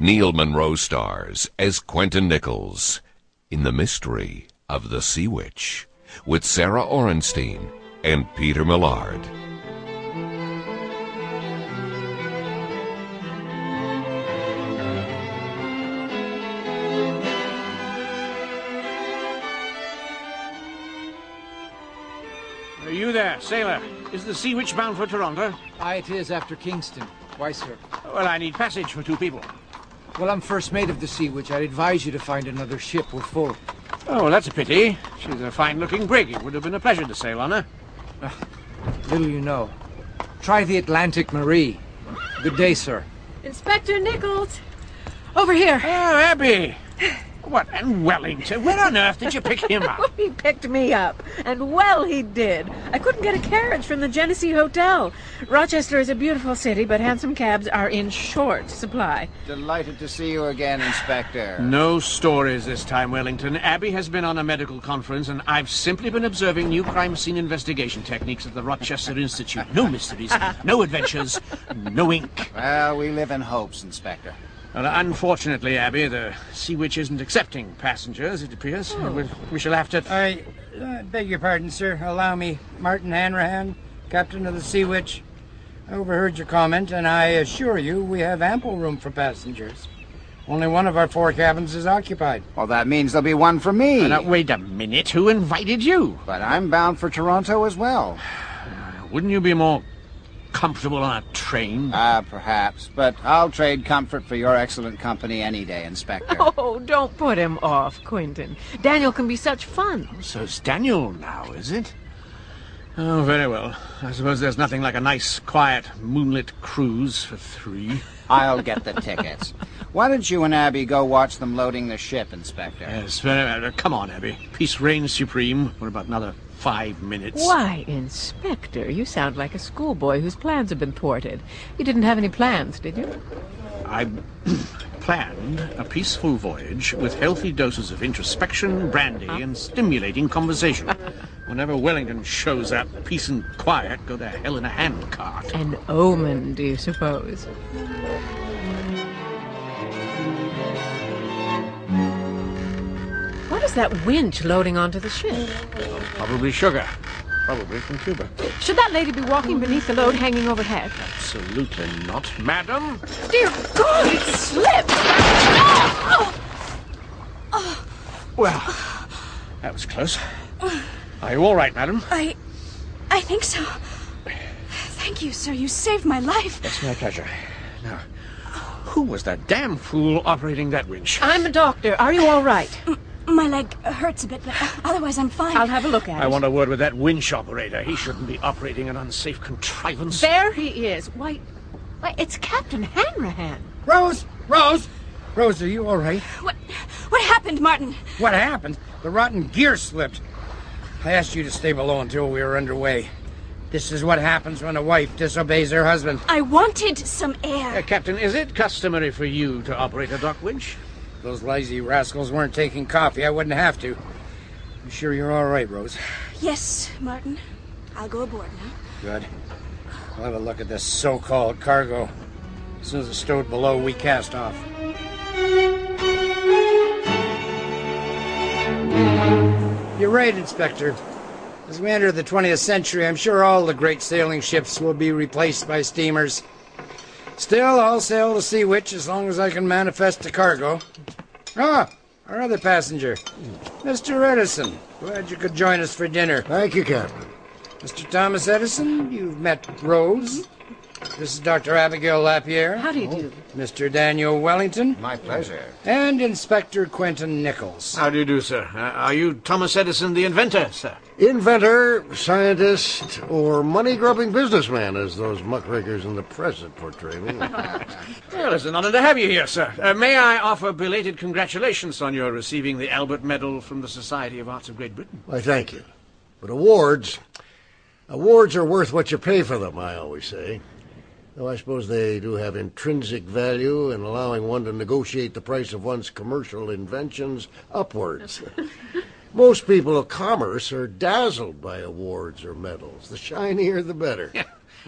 Neil Monroe stars as Quentin Nickles in The Mystery of the Seawitch with Sarah Orenstein and Peter Millard. Are you there, sailor? Is the Seawitch bound for Toronto? Aye, it is after Kingston. Why, sir? Well, I need passage for 2 people. Well, I'm first mate of the Seawitch. I'd advise you to find another ship. We're full. Oh, well, that's a pity. She's a fine-looking brig. It would have been a pleasure to sail on her. Little you know. Try the Atlantic Marie. Good day, sir. Inspector Nickles! Over here. Oh, Abby! What, and Wellington? Where on earth did you pick him up? He picked me up, and well he did. I couldn't get a carriage from the Genesee Hotel. Rochester is a beautiful city, but hansom cabs are in short supply. Delighted to see you again, Inspector. No stories this time, Wellington. Abby has been on a medical conference, and I've simply been observing new crime scene investigation techniques at the Rochester Institute. No mysteries, no adventures, no ink. Well, we live in hopes, Inspector. Well, unfortunately, Abby, the Seawitch isn't accepting passengers, it appears. We shall have to... I beg your pardon, sir. Allow me. Martin Hanrahan, captain of the Seawitch. I overheard your comment, and I assure you we have ample room for passengers. Only one of our 4 cabins is occupied. Well, that means there'll be one for me. Now, wait a minute. Who invited you? But I'm bound for Toronto as well. Wouldn't you be more comfortable on a train? Perhaps. But I'll trade comfort for your excellent company any day, Inspector. Oh, don't put him off, Quentin. Daniel can be such fun. So it's Daniel now, is it? Oh, very well. I suppose there's nothing like a nice, quiet, moonlit cruise for 3. I'll get the tickets. Why don't you and Abby go watch them loading the ship, Inspector? Yes, very well. Come on, Abby. Peace reigns supreme. We're about another 5 minutes. Why, Inspector, you sound like a schoolboy whose plans have been thwarted. You didn't have any plans, did you? I planned a peaceful voyage with healthy doses of introspection, brandy, and stimulating conversation. Whenever Wellington shows up, peace and quiet go to hell in a handcart. An omen, do you suppose? What is that winch loading onto the ship? Probably sugar. Probably from Cuba. Should that lady be walking beneath the load hanging overhead? Absolutely not, madam. Dear God, it slipped! Well, that was close. Are you all right, madam? I think so. Thank you, sir. You saved my life. It's my pleasure. Now, who was that damn fool operating that winch? I'm a doctor. Are you all right? My leg hurts a bit, but otherwise I'm fine. I'll have a look at it. I want a word with that winch operator. He shouldn't be operating an unsafe contrivance. There he is. Why, it's Captain Hanrahan. Rose! Rose, are you all right? What happened, Martin? What happened? The rotten gear slipped. I asked you to stay below until we were underway. This is what happens when a wife disobeys her husband. I wanted some air. Captain, is it customary for you to operate a dock winch? Those lazy rascals weren't taking coffee. I wouldn't have to. You sure you're all right, Rose? Yes, Martin. I'll go aboard now. Good. I'll have a look at this so-called cargo. As soon as it's stowed below, we cast off. You're right, Inspector. As we enter the 20th century, I'm sure all the great sailing ships will be replaced by steamers. Still, I'll sail the Seawitch as long as I can manifest the cargo. Ah, our other passenger, Mr. Edison. Glad you could join us for dinner. Thank you, Captain. Mr. Thomas Edison, you've met Rose. This is Dr. Abigail Lapierre. How do you do? Mr. Daniel Wellington. My pleasure. And Inspector Quentin Nickles. How do you do, sir? Are you Thomas Edison, the inventor, sir? Inventor, scientist, or money-grubbing businessman, as those muckrakers in the press had portrayed me. Well, it's an honor to have you here, sir. May I offer belated congratulations on your receiving the Albert Medal from the Society of Arts of Great Britain? Why, thank you. But awards are worth what you pay for them, I always say. Though I suppose they do have intrinsic value in allowing one to negotiate the price of one's commercial inventions upwards. Most people of commerce are dazzled by awards or medals. The shinier, the better.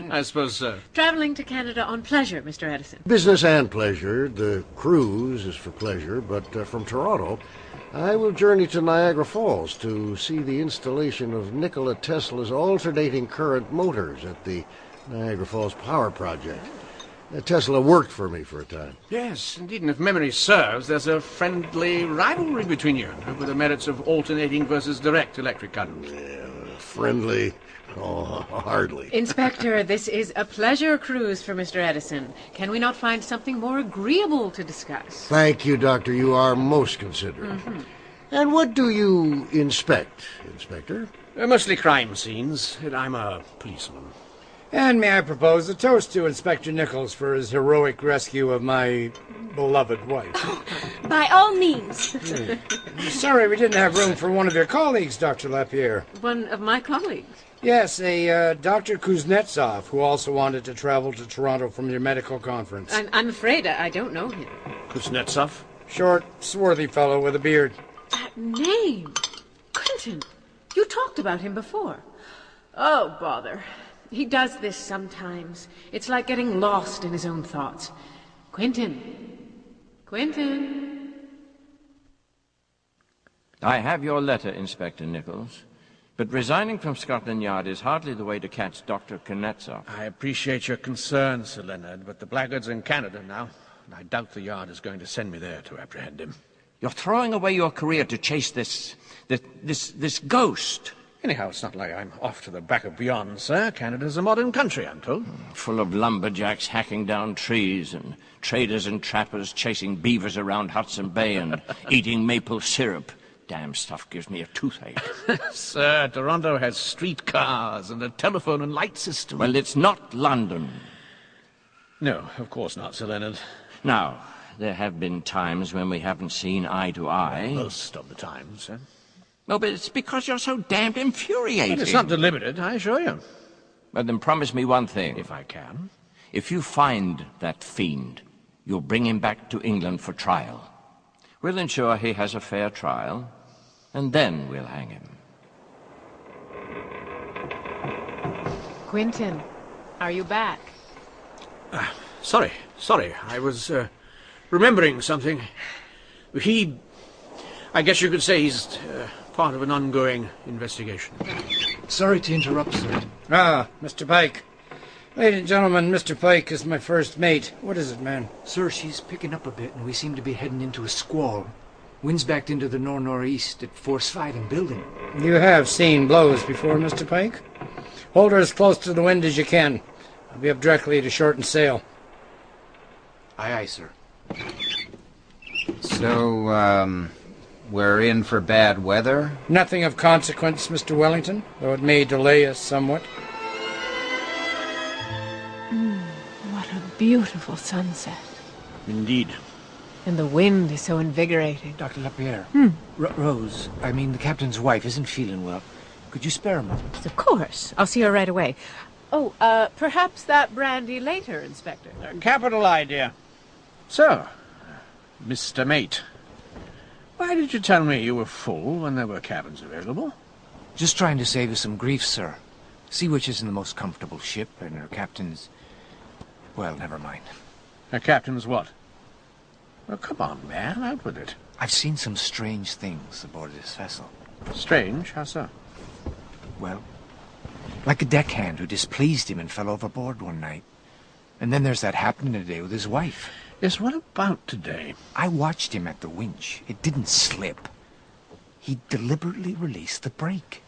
I suppose so. Traveling to Canada on pleasure, Mr. Edison. Business and pleasure. The cruise is for pleasure, but from Toronto, I will journey to Niagara Falls to see the installation of Nikola Tesla's alternating current motors at the Niagara Falls Power Project. Tesla worked for me for a time. Yes, indeed, and if memory serves, there's a friendly rivalry between you over the merits of alternating versus direct electric current. Yeah, friendly? Oh, hardly. Inspector, this is a pleasure cruise for Mr. Edison. Can we not find something more agreeable to discuss? Thank you, Doctor. You are most considerate. And what do you inspect, Inspector? Mostly crime scenes. I'm a policeman. And may I propose a toast to Inspector Nickles for his heroic rescue of my beloved wife? By all means. Sorry we didn't have room for one of your colleagues, Dr. Lapierre. One of my colleagues. Yes, a Dr. Kuznetsov, who also wanted to travel to Toronto from your medical conference. I'm afraid I don't know him. Kuznetsov? Short, swarthy fellow with a beard. That name! Quentin! You talked about him before. Oh, bother. He does this sometimes. It's like getting lost in his own thoughts. Quentin! Quentin! I have your letter, Inspector Nickles. But resigning from Scotland Yard is hardly the way to catch Dr. Kuznetsov. I appreciate your concern, Sir Leonard, but the blackguard's in Canada now, and I doubt the Yard is going to send me there to apprehend him. You're throwing away your career to chase this ghost. Anyhow, it's not like I'm off to the back of beyond, sir. Canada's a modern country, I'm told. Full of lumberjacks hacking down trees and traders and trappers chasing beavers around Hudson Bay and eating maple syrup. Damn stuff gives me a toothache. Sir, Toronto has streetcars and a telephone and light system. Well, it's not London. No, of course not, Sir Leonard. Now, there have been times when we haven't seen eye to eye. Most of the time, sir. No, but it's because you're so damned infuriating. But it's not deliberate, I assure you. Well, then promise me one thing. If I can. If you find that fiend, you'll bring him back to England for trial. We'll ensure he has a fair trial, and then we'll hang him. Quentin, are you back? Sorry. I was remembering something. I guess you could say he's part of an ongoing investigation. Sorry to interrupt, sir. Ah, Mr. Pike. Ladies and gentlemen, Mr. Pike is my first mate. What is it, man? Sir, she's picking up a bit, and we seem to be heading into a squall. Wind's backed into the north-northeast at force 5 and building. You have seen blows before, Mr. Pike. Hold her as close to the wind as you can. I'll be up directly to shorten sail. Aye, aye, sir. So, we're in for bad weather? Nothing of consequence, Mr. Wellington, though it may delay us somewhat. What a beautiful sunset. Indeed. And the wind is so invigorating. Dr. Lapierre. Rose, I mean the captain's wife, isn't feeling well. Could you spare a moment? Of course. I'll see her right away. Oh, perhaps that brandy later, Inspector. Capital idea. So, Mr. Mate, why did you tell me you were full when there were cabins available? Just trying to save us some grief, sir. Seawitch isn't the most comfortable ship, and her captain's... Well, never mind. Her captain's what? Oh, come on, man, out with it. I've seen some strange things aboard this vessel. Strange? How so? Well, like a deckhand who displeased him and fell overboard one night. And then there's that happening today with his wife. Yes, what about today? I watched him at the winch. It didn't slip. He deliberately released the brake.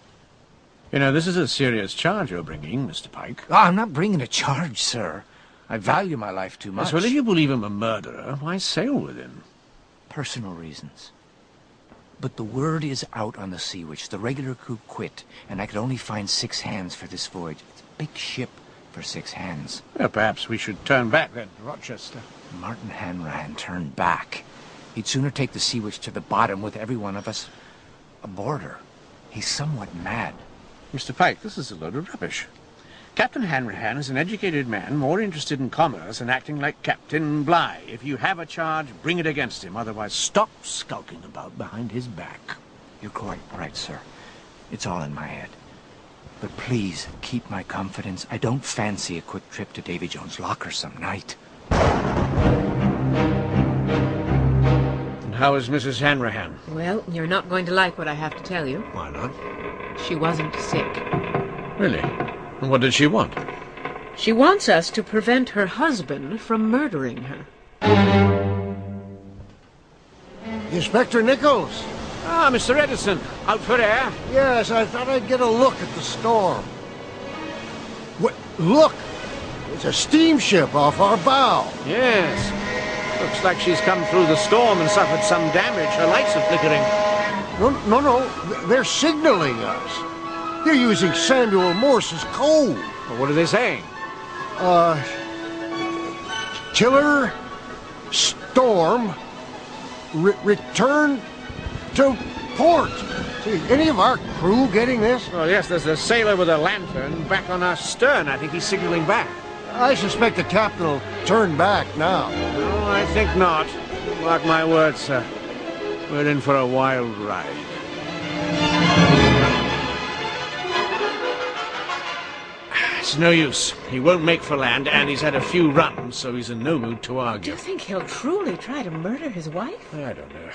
You know, this is a serious charge you're bringing, Mr. Pike. Oh, I'm not bringing a charge, sir. I value my life too much. Yes, well, if you believe him a murderer, why sail with him? Personal reasons. But the word is out on the Seawitch. The regular crew quit, and I could only find 6 hands for this voyage. It's a big ship for 6 hands. Well, perhaps we should turn back at Rochester. Martin Hanrahan turned back. He'd sooner take the Seawitch to the bottom with every one of us aboard her. He's somewhat mad. Mr. Pike, this is a load of rubbish. Captain Hanrahan is an educated man, more interested in commerce and acting like Captain Bligh. If you have a charge, bring it against him. Otherwise, stop skulking about behind his back. You're quite right, sir. It's all in my head. But please, keep my confidence. I don't fancy a quick trip to Davy Jones' locker some night. And how is Mrs. Hanrahan? Well, you're not going to like what I have to tell you. Why not? She wasn't sick. Really? And what did she want? She wants us to prevent her husband from murdering her. Inspector Nickles! Ah, Mr. Edison, out for air? Yes, I thought I'd get a look at the storm. What? Look! It's a steamship off our bow. Yes. Looks like she's come through the storm and suffered some damage. Her lights are flickering. No. They're signaling us. They're using Samuel Morse's code. Well, what are they saying? Tiller, storm, return to port. See, any of our crew getting this? Well, yes, there's a sailor with a lantern back on our stern. I think he's signaling back. I suspect the captain will turn back now. No, I think not. Mark my words, sir. We're in for a wild ride. It's no use. He won't make for land, and he's had a few runs, so he's in no mood to Do argue. you think he'll truly try to murder his wife? I don't know.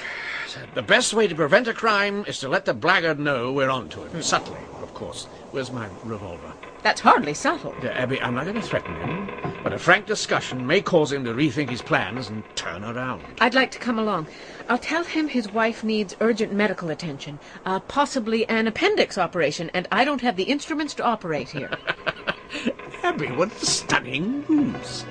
The best way to prevent a crime is to let the blackguard know we're on to him. Subtly, of course. Where's my revolver? That's hardly subtle. Abby, I'm not going to threaten him, but a frank discussion may cause him to rethink his plans and turn around. I'd like to come along. I'll tell him his wife needs urgent medical attention, possibly an appendix operation, and I don't have the instruments to operate here. Abby, what a stunning news.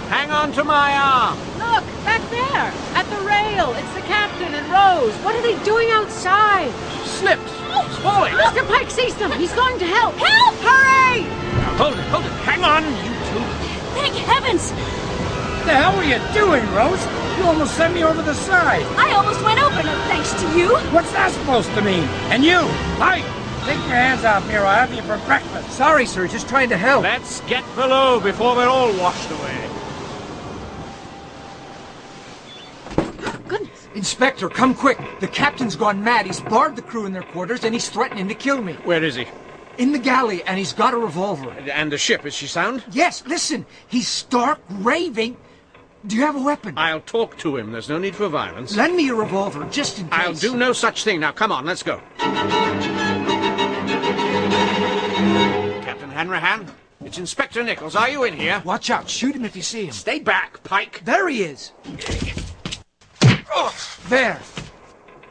Hang on to my arm. Look, back there, at the rail. It's the captain and Rose. What are they doing outside? She slipped. She's falling. Mr. Pike sees them. He's going to help. Help! Hurry! Now, hold it. Hang on, you two. Thank heavens! What the hell were you doing, Rose? You almost sent me over the side. I almost went over, no thanks to you. What's that supposed to mean? And you, Pike, take your hands off me or I'll have you for breakfast. Sorry, sir, just trying to help. Let's get below before we're all washed away. Goodness. Inspector, come quick. The captain's gone mad. He's barred the crew in their quarters and he's threatening to kill me. Where is he? In the galley, and he's got a revolver. And the ship, is she sound? Yes, listen. He's stark raving. Do you have a weapon? I'll talk to him. There's no need for violence. Lend me your revolver, just in case. I'll do no such thing. Now, come on, let's go. Captain Hanrahan, it's Inspector Nickles. Are you in here? Watch out. Shoot him if you see him. Stay back, Pike. There he is. There.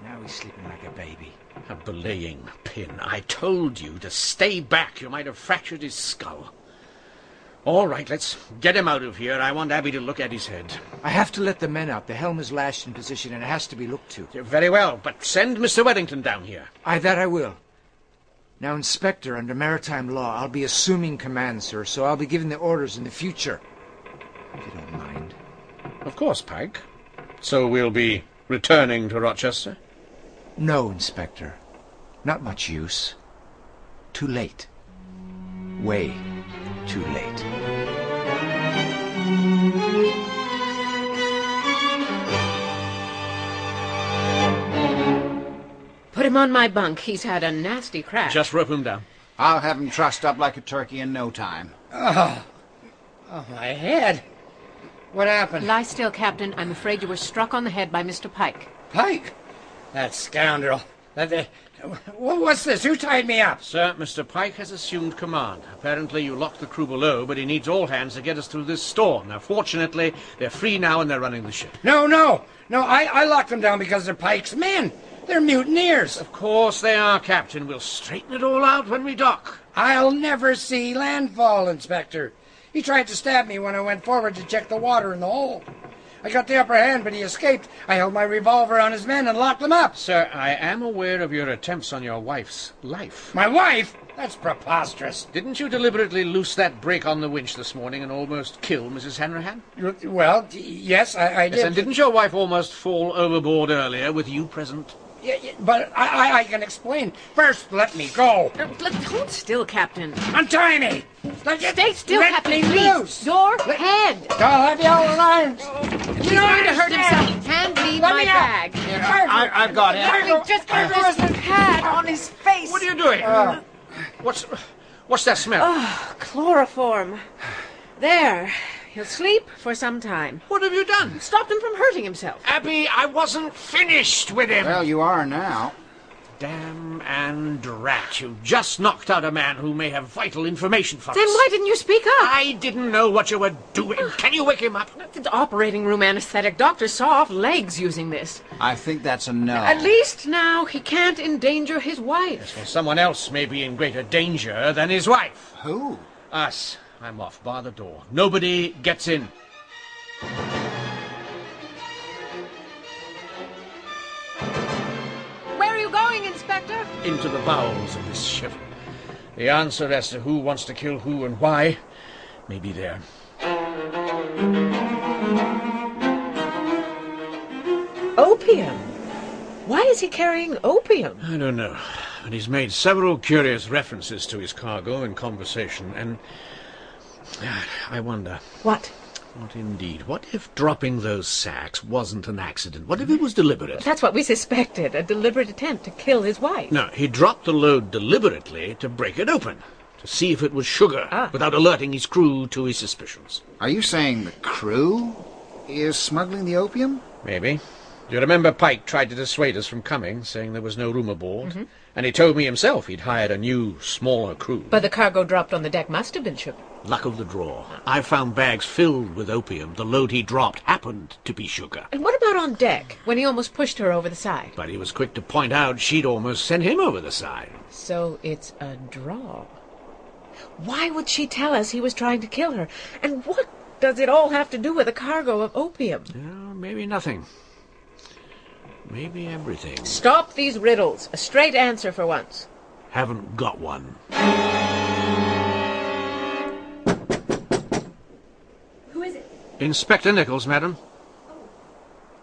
Now he's sleeping like a baby. A belaying pin. I told you to stay back. You might have fractured his skull. All right, let's get him out of here. I want Abby to look at his head. I have to let the men out. The helm is lashed in position and it has to be looked to. Very well, but send Mr. Weddington down here. That I will. Now, Inspector, under maritime law, I'll be assuming command, sir, so I'll be giving the orders in the future. If you don't mind. Of course, Pike. So we'll be returning to Rochester? No, Inspector. Not much use. Too late. Way too late. Put him on my bunk. He's had a nasty crash. Just rope him down. I'll have him trussed up like a turkey in no time. Oh, my head. What happened? Lie still, Captain. I'm afraid you were struck on the head by Mr. Pike. Pike? That scoundrel. What's this? Who tied me up? Sir, Mr. Pike has assumed command. Apparently you locked the crew below, but he needs all hands to get us through this storm. Now, fortunately, they're free now and they're running the ship. No, I locked them down because they're Pike's men. They're mutineers. Of course they are, Captain. We'll straighten it all out when we dock. I'll never see landfall, Inspector. He tried to stab me when I went forward to check the water in the hold. I got the upper hand, but he escaped. I held my revolver on his men and locked them up. Sir, I am aware of your attempts on your wife's life. My wife? That's preposterous. Didn't you deliberately loose that brake on the winch this morning and almost kill Mrs. Hanrahan? Well, yes, I did. Yes, and didn't your wife almost fall overboard earlier with you present? Yeah, but I can explain. First, let me go. Hold still, Captain. Untie me. Stay still, let Captain, me please. loose. Your head. I'll have you all in irons. He's going to hurt himself. Hand me my bag. I've got it. Hurry, just get this pad on his face. What are you doing? What's that smell? Oh, chloroform. There. He'll sleep for some time. What have you done? Stopped him from hurting himself. Abby, I wasn't finished with him. Well, you are now. Damn and drat. You just knocked out a man who may have vital information for us. Then why didn't you speak up? I didn't know what you were doing. Can you wake him up? The operating room anesthetic doctor saw off legs using this. I think that's a no. At least now he can't endanger his wife. Well, someone else may be in greater danger than his wife. Who? Us. I'm off. Bar the door. Nobody gets in. Where are you going, Inspector? Into the bowels of this ship. The answer as to who wants to kill who and why may be there. Opium? Why is he carrying opium? I don't know. But he's made several curious references to his cargo in conversation, and I wonder. What? What indeed? What if dropping those sacks wasn't an accident? What if it was deliberate? That's what we suspected, a deliberate attempt to kill his wife. No, he dropped the load deliberately to break it open, to see if it was sugar, without alerting his crew to his suspicions. Are you saying the crew is smuggling the opium? Maybe. Do you remember Pike tried to dissuade us from coming, saying there was no room aboard? Mm-hmm. And he told me himself he'd hired a new, smaller crew. But the cargo dropped on the deck must have been sugar. Luck of the draw. I found bags filled with opium. The load he dropped happened to be sugar. And what about on deck, when he almost pushed her over the side? But he was quick to point out she'd almost sent him over the side. So it's a draw. Why would she tell us he was trying to kill her? And what does it all have to do with a cargo of opium? Maybe nothing. Maybe everything. Stop these riddles. A straight answer for once. Haven't got one. Who is it? Inspector Nickles, madam. Oh,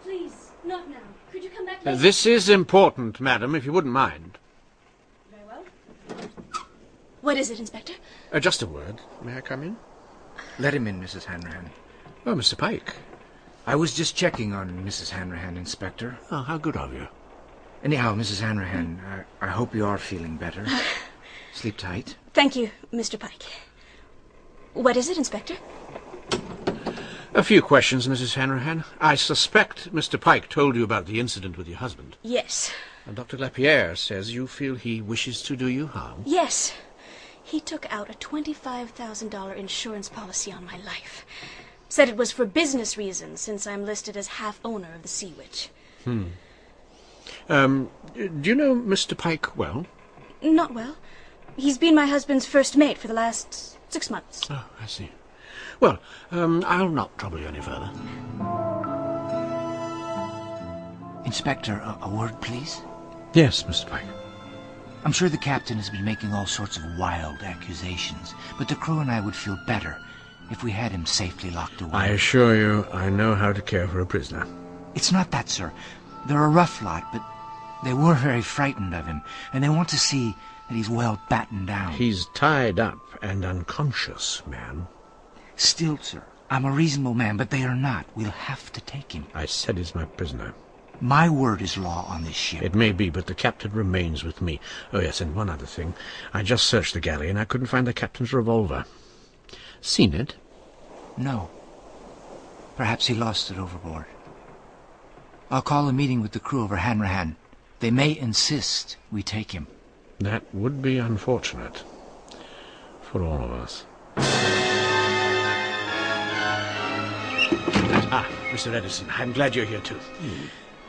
please, not now. Could you come back later? This is important, madam, if you wouldn't mind. Very well. What is it, Inspector? Just a word. May I come in? Let him in, Mrs. Hanrahan. Oh, Mr. Pike. I was just checking on Mrs. Hanrahan, Inspector. Oh, how good of you. Anyhow, Mrs. Hanrahan, I hope you are feeling better. Sleep tight. Thank you, Mr. Pike. What is it, Inspector? A few questions, Mrs. Hanrahan. I suspect Mr. Pike told you about the incident with your husband. Yes. And Dr. Lapierre says you feel he wishes to do you harm. Yes. He took out a $25,000 insurance policy on my life. Said it was for business reasons, since I'm listed as half-owner of the Seawitch. Do you know Mr. Pike well? Not well. He's been my husband's first mate for the last 6 months. Oh, I see. Well, I'll not trouble you any further. Inspector, a word, please? Yes, Mr. Pike. I'm sure the captain has been making all sorts of wild accusations, but the crew and I would feel better if we had him safely locked away. I assure you, I know how to care for a prisoner. It's not that, sir. They're a rough lot, but they were very frightened of him, and they want to see that he's well battened down. He's tied up and unconscious, man. Still, sir, I'm a reasonable man, but they are not. We'll have to take him. I said he's my prisoner. My word is law on this ship. It may be, but the captain remains with me. Oh, yes, and one other thing. I just searched the galley, and I couldn't find the captain's revolver. Seen it? No. Perhaps he lost it overboard. I'll call a meeting with the crew over Hanrahan. They may insist we take him. That would be unfortunate. For all of us. Mr. Edison, I'm glad you're here, too.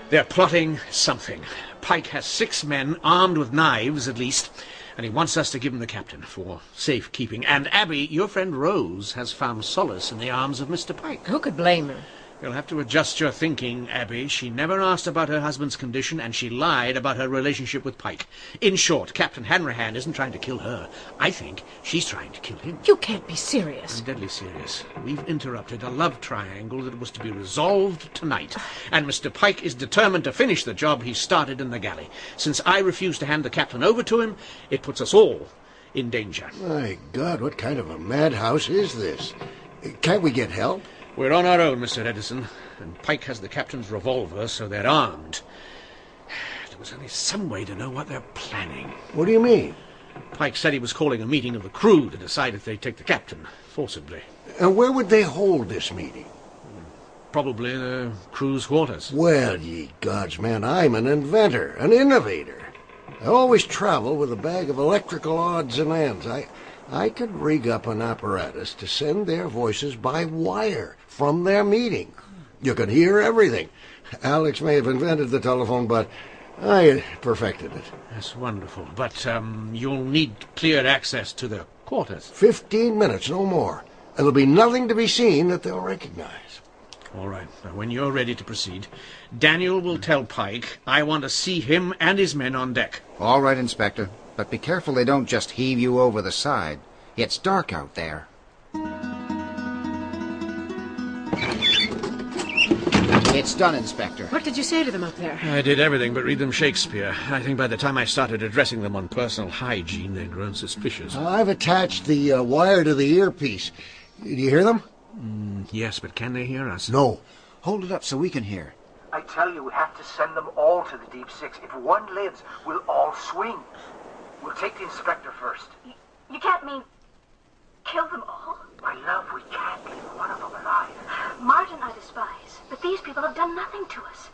They're plotting something. Pike has 6 men armed with knives, at least, and he wants us to give him the captain for safekeeping. And Abby, your friend Rose, has found solace in the arms of Mr. Pike. Who could blame her? You'll have to adjust your thinking, Abby. She never asked about her husband's condition, and she lied about her relationship with Pike. In short, Captain Hanrahan isn't trying to kill her. I think she's trying to kill him. You can't be serious. I'm deadly serious. We've interrupted a love triangle that was to be resolved tonight, and Mr. Pike is determined to finish the job he started in the galley. Since I refuse to hand the captain over to him, it puts us all in danger. My God, what kind of a madhouse is this? Can't we get help? We're on our own, Mr. Edison, and Pike has the captain's revolver, so they're armed. There was only some way to know what they're planning. What do you mean? Pike said he was calling a meeting of the crew to decide if they'd take the captain, forcibly. And where would they hold this meeting? Probably the crew's quarters. Well, ye gods, man, I'm an inventor, an innovator. I always travel with a bag of electrical odds and ends. I could rig up an apparatus to send their voices by wire from their meeting. You could hear everything. Alex may have invented the telephone, but I perfected it. That's wonderful, but you'll need clear access to their quarters. 15 minutes, no more. And there'll be nothing to be seen that they'll recognize. All right. Now, when you're ready to proceed, Daniel will tell Pike I want to see him and his men on deck. All right, Inspector. But be careful they don't just heave you over the side. It's dark out there. It's done, Inspector. What did you say to them up there? I did everything but read them Shakespeare. I think by the time I started addressing them on personal hygiene, they'd grown suspicious. I've attached the wire to the earpiece. Do you hear them? Yes, but can they hear us? No. Hold it up so we can hear. I tell you, we have to send them all to the Deep Six. If one lives, we'll all swing. We'll take the inspector first. You can't mean kill them all? My love, we can't leave one of them alive. Martin I despise, but these people have done nothing to us.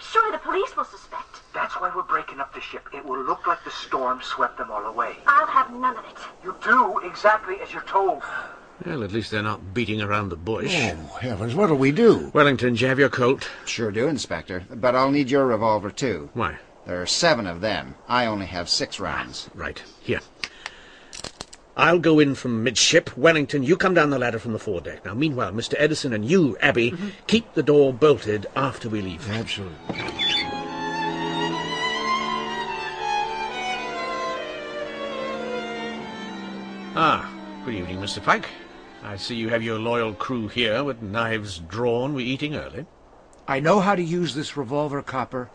Surely the police will suspect. That's why we're breaking up the ship. It will look like the storm swept them all away. I'll have none of it. You do exactly as you're told. Well, at least they're not beating around the bush. Oh, heavens, what'll we do? Wellington, do you have your coat? Sure do, Inspector. But I'll need your revolver, too. Why? There are 7 of them. I only have 6 rounds. Right. Here. I'll go in from midship. Wellington, you come down the ladder from the foredeck. Now, meanwhile, Mr. Edison and you, Abby, keep the door bolted after we leave. Absolutely. Good evening, Mr. Pike. I see you have your loyal crew here with knives drawn. We're eating early. I know how to use this revolver, Copper.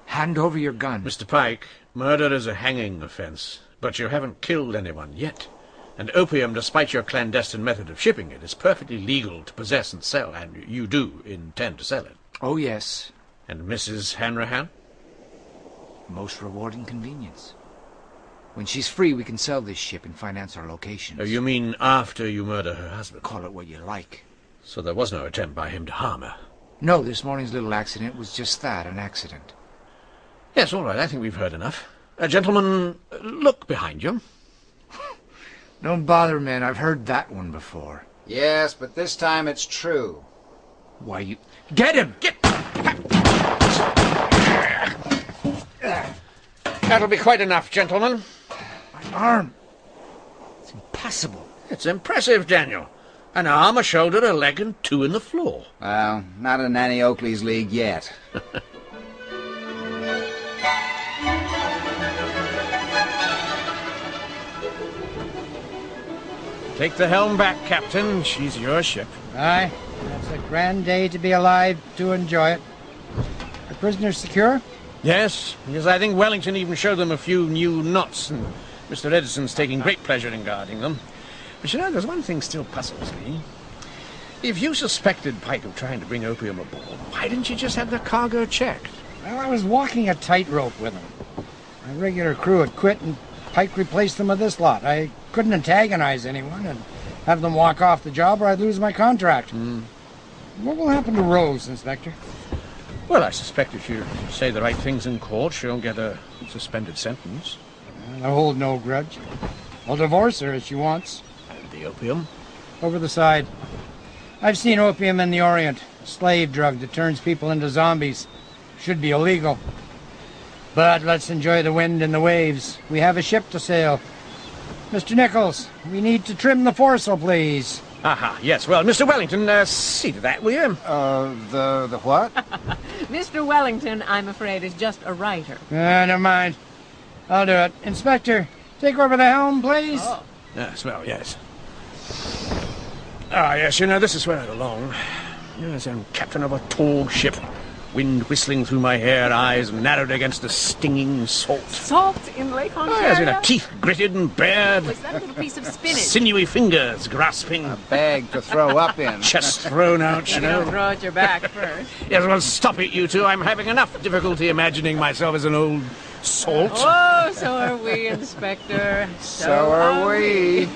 Hand over your gun. Mr. Pike, murder is a hanging offense, but you haven't killed anyone yet. And opium, despite your clandestine method of shipping it, is perfectly legal to possess and sell, and you do intend to sell it. Oh, yes. And Mrs. Hanrahan? Most rewarding convenience. When she's free, we can sell this ship and finance our locations. Oh, you mean after you murder her husband? Call it what you like. So there was no attempt by him to harm her? No, this morning's little accident was just that, an accident. Yes, all right, I think we've heard enough. Gentlemen, look behind you. Don't bother, men. I've heard that one before. Yes, but this time it's true. Why, you... Get him! Get... That'll be quite enough, gentlemen. My arm. It's impossible. It's impressive, Daniel. An arm, a shoulder, a leg, and 2 in the floor. Well, not in Annie Oakley's league yet. Take the helm back, Captain. She's your ship. Aye, that's a grand day to be alive to enjoy it. Are prisoners secure? Yes, because I think Wellington even showed them a few new knots, and Mr. Edison's taking great pleasure in guarding them. But you know, there's one thing still puzzles me. If you suspected Pike of trying to bring opium aboard, why didn't you just have the cargo checked? Well, I was walking a tightrope with them. My regular crew had quit, and Pike replaced them with this lot. I couldn't antagonize anyone and have them walk off the job, or I'd lose my contract. What will happen to Rose, Inspector? Well, I suspect if you say the right things in court, she'll get a suspended sentence. I hold no grudge. I'll divorce her if she wants. And the opium? Over the side. I've seen opium in the Orient, a slave drug that turns people into zombies. Should be illegal. But let's enjoy the wind and the waves. We have a ship to sail. Mr. Nickles, we need to trim the foresail, please. Aha, yes. Well, Mr. Wellington, see to that, will you? The what? Mr. Wellington, I'm afraid, is just a writer. Never mind. I'll do it. Inspector, take over the helm, please. Oh. Yes, well, yes. Ah, yes, you know, this is where I belong. Yes, I'm captain of a tall ship. Wind whistling through my hair, eyes narrowed against the stinging salt. Salt in Lake Ontario? Yes, with teeth gritted and bared. Was that a little piece of spinach? Sinewy fingers grasping. A bag to throw up in. Chest thrown out, you know. Don't throw at your back first. Yes, well, stop it, you two. I'm having enough difficulty imagining myself as an old salt. Oh, so are we, Inspector. So are we.